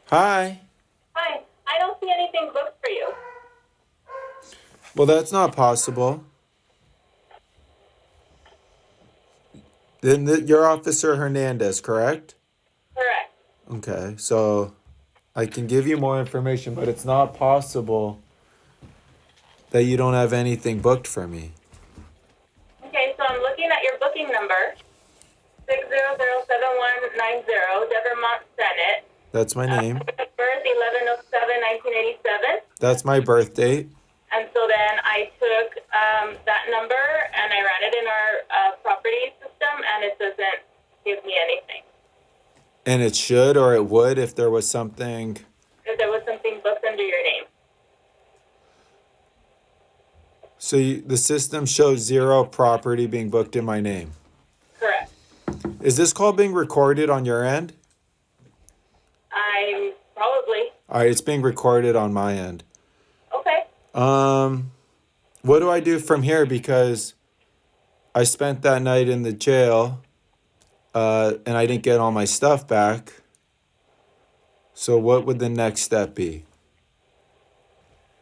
Hi. Hi, I don't see anything booked for you. Well, that's not possible. Then you're Officer Hernandez, correct? Correct. Okay, so I can give you more information, but it's not possible that you don't have anything booked for me. Okay, so I'm looking at your booking number, 6007190, Devermont Senate. That's my name. Birth 11/07/1987. That's my birth date. And so then I took that number and I ran it in our property system, and it doesn't give me anything. And it should or it would if there was something. If there was something booked under your name. So the system shows zero property being booked in my name. Correct. Is this call being recorded on your end? I'm probably. All right, it's being recorded on my end. Okay. What do I do from here? Because I spent that night in the jail, and I didn't get all my stuff back. So what would the next step be?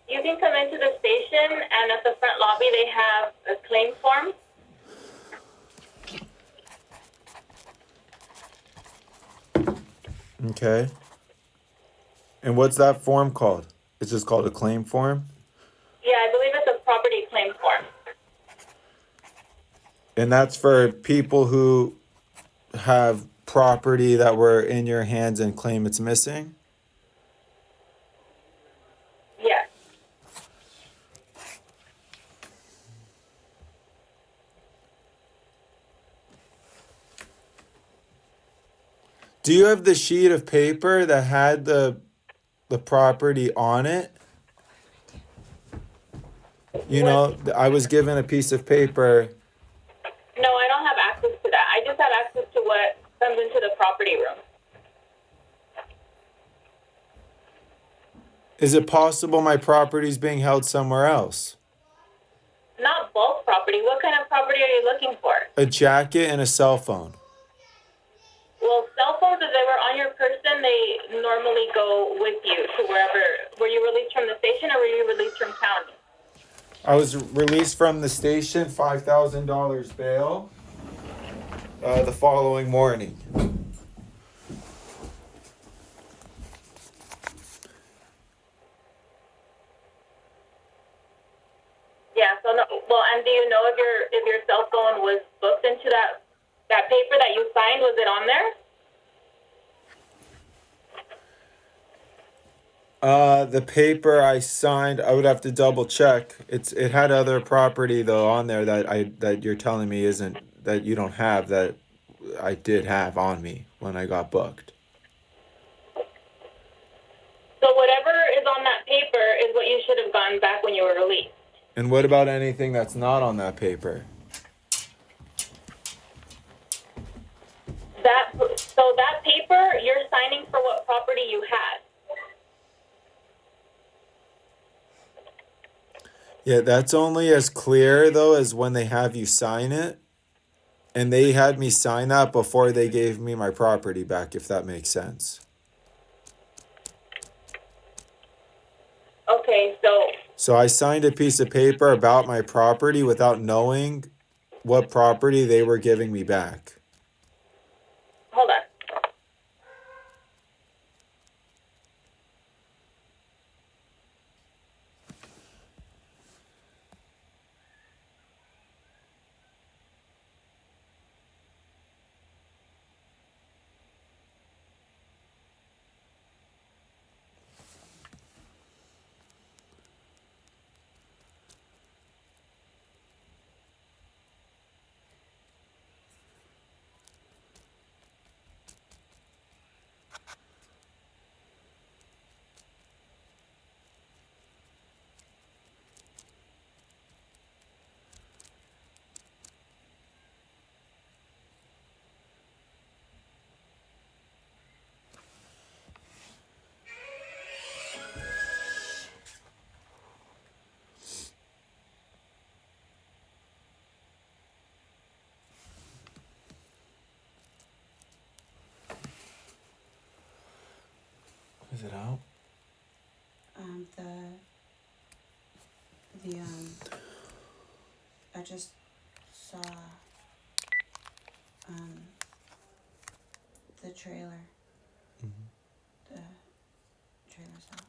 You can come into the station, and at the front lobby they have a claim form. Okay. And what's that form called? It's just called a claim form? Yeah, I believe it's a property claim form. And that's for people who have property that were in your hands and claim it's missing? Yes. Do you have the sheet of paper that had the property on it? You know, I was given a piece of paper. No, I don't have access to that. I just have access to what comes into the property room. Is it possible my property is being held somewhere else? Not bulk property. What kind of property are you looking for? A jacket and a cell phone. Well, cell phones, if they were on your person, they normally go with you to wherever. Were you released from the station or were you released from county? I was released from the station, $5,000 bail, the following morning. Yeah. So no. Well, and do you know if your cell phone was booked into that paper that you signed? Was it on there? The paper I signed, I would have to double check. It had other property though on there that you're telling me isn't that you don't have that I did have on me when I got booked. So whatever is on that paper is what you should have gotten back when you were released. And what about anything that's not on that paper? That paper, you're signing for what property you had. Yeah, that's only as clear though as when they have you sign it. And they had me sign that before they gave me my property back, if that makes sense. Okay, so So I signed a piece of paper about my property without knowing what property they were giving me back. hold on. Is it out? I just saw the trailer. The trailer's out.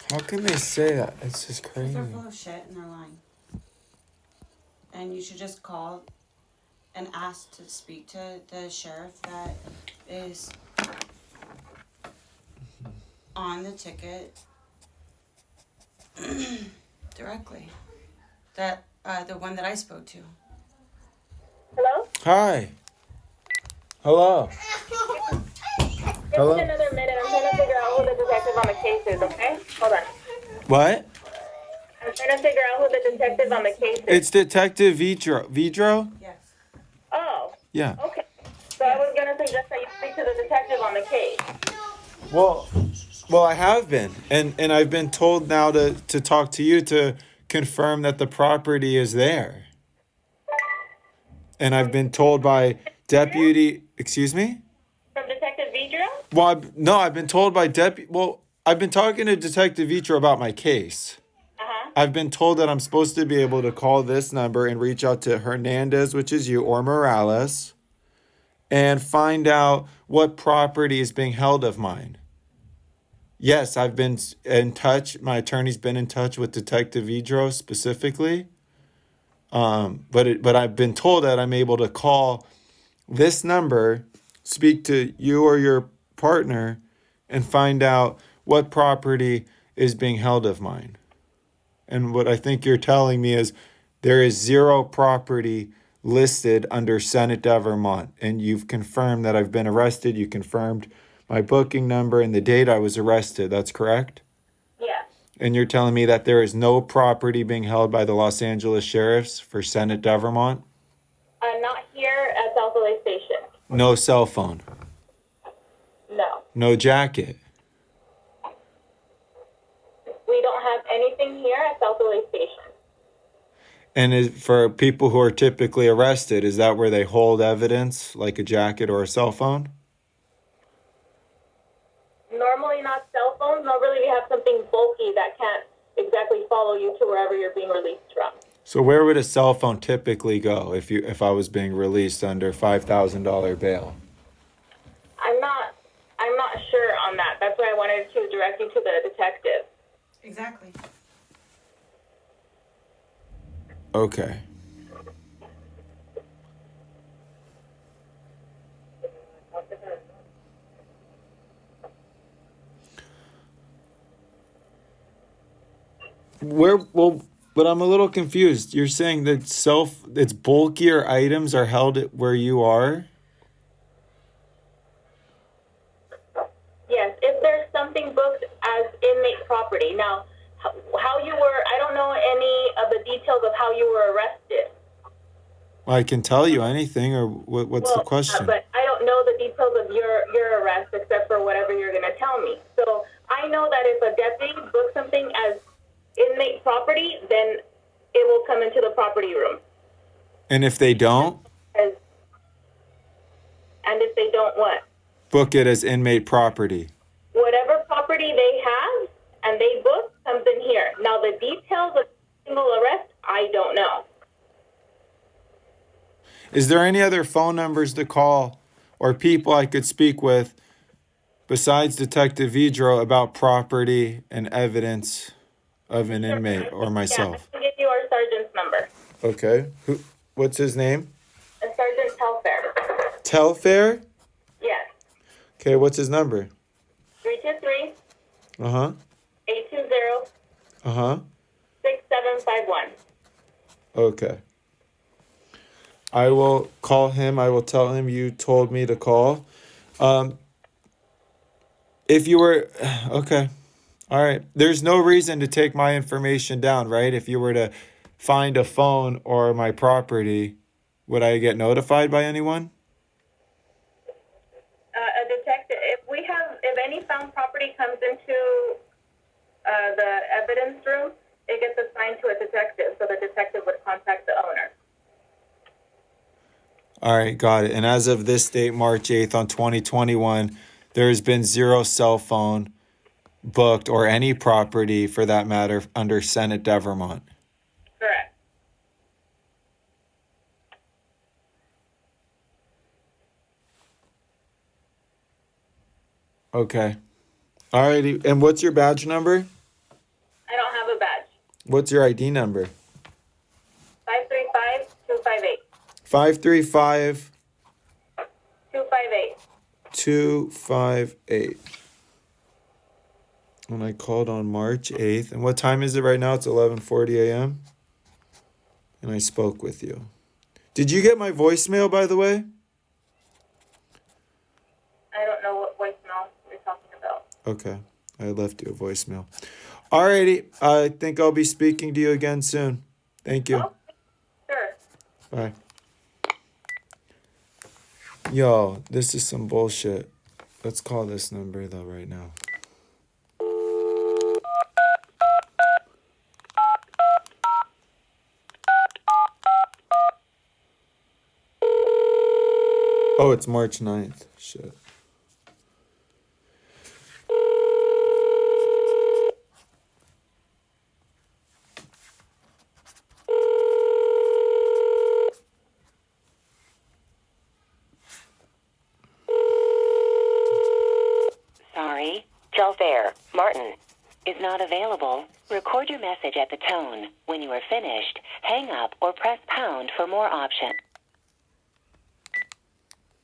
How can they say that? It's just Because crazy. they're full of shit and they're lying. And you should just call and ask to speak to the sheriff that is on the ticket directly. That the one that I spoke to. Hello? Hi. Hello. Give me another minute. I'm trying to figure out who the detective on the case is, okay? Hold on. What? I'm trying to figure out who the detective on the case is. It's Detective Vidro. Vidro? Yes. Oh, Yeah. okay. So I was going to suggest that you speak to the detective on the case. Well, I have been, and I've been told now to talk to you to confirm that the property is there. And I've been told by deputy. Excuse me. From Detective Vidro? Well, no, I've been told by deputy. Well, I've been talking to Detective Vitro about my case. Uh-huh. I've been told that I'm supposed to be able to call this number and reach out to Hernandez, which is you, or Morales, and find out what property is being held of mine. Yes, I've been in touch. My attorney's been in touch with Detective Vidro specifically. But I've been told that I'm able to call this number, speak to you or your partner, and find out what property is being held of mine. And what I think you're telling me is there is zero property listed under Senate de Vermont. And you've confirmed that I've been arrested. You confirmed my booking number and the date I was arrested. That's correct? Yeah. And you're telling me that there is no property being held by the Los Angeles Sheriffs for Senate de Vermont? Not here at South LA Station. No cell phone. No. No jacket. We don't have anything here at South LA Station. And for people who are typically arrested, is that where they hold evidence, like a jacket or a cell phone? Normally not cell phones. Normally we have something bulky that can't exactly follow you to wherever you're being released from. So where would a cell phone typically go if I was being released under $5,000 bail? I'm not sure on that. That's why I wanted to direct you to the detective. Exactly. Okay. Where, well, but I'm a little confused. You're saying that it's bulkier items are held at where you are? Yes, if there's something booked as inmate property. Now, how you were, I don't know any of the details of how you were arrested. I can tell you anything, or what's the Well, question? but I don't know the details of your arrest except for whatever you're going to tell me. So I know that if a deputy books something as inmate property, then it will come into the property room. And if they don't, As, and if they don't what? book it as inmate property. Whatever property they have and they book comes in here. Now the details of single arrest, I don't know. Is there any other phone numbers to call or people I could speak with besides Detective Vidro about property and evidence of an inmate or Yeah, I myself? can give you our sergeant's number. Okay. What's his name? Sergeant Telfair. Telfair? Yes. Okay, what's his number? 323 Uh-huh. 820 Uh-huh. 6751. Okay. I will call him. I will tell him you told me to call. If you were okay. All right. There's no reason to take my information down, right? If you were to find a phone or my property, would I get notified by anyone? A detective, if any found property comes into the evidence room, it gets assigned to a detective, so the detective would contact the owner. All right, got it. And as of this date, March 8th on 2021, there has been 0 cell phone booked or any property for that matter under Senate Devermont. Correct. Okay. All righty. And what's your badge number? I don't have a badge. What's your ID number? 535 258. 535 258. 258. When I called on March 8th. And what time is it right now? It's 11:40 a.m. And I spoke with you. Did you get my voicemail, by the way? I don't know what voicemail you're talking about. Okay. I left you a voicemail. Alrighty. I think I'll be speaking to you again soon. Thank you. Oh, sure. Bye. Yo, this is some bullshit. Let's call this number though right now. Oh, it's March 9th. Shit. Sorry, Telfair, Martin, is not available. Record your message at the tone. When you are finished, hang up or press pound for more options.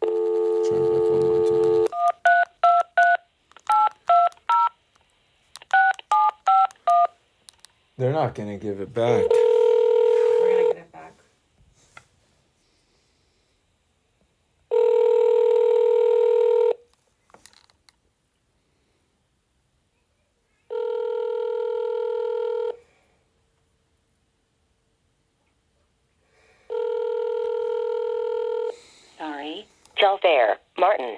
Try it back one more time. They're not gonna give it back. We're gonna get it back. Sorry, Telfair, Martin,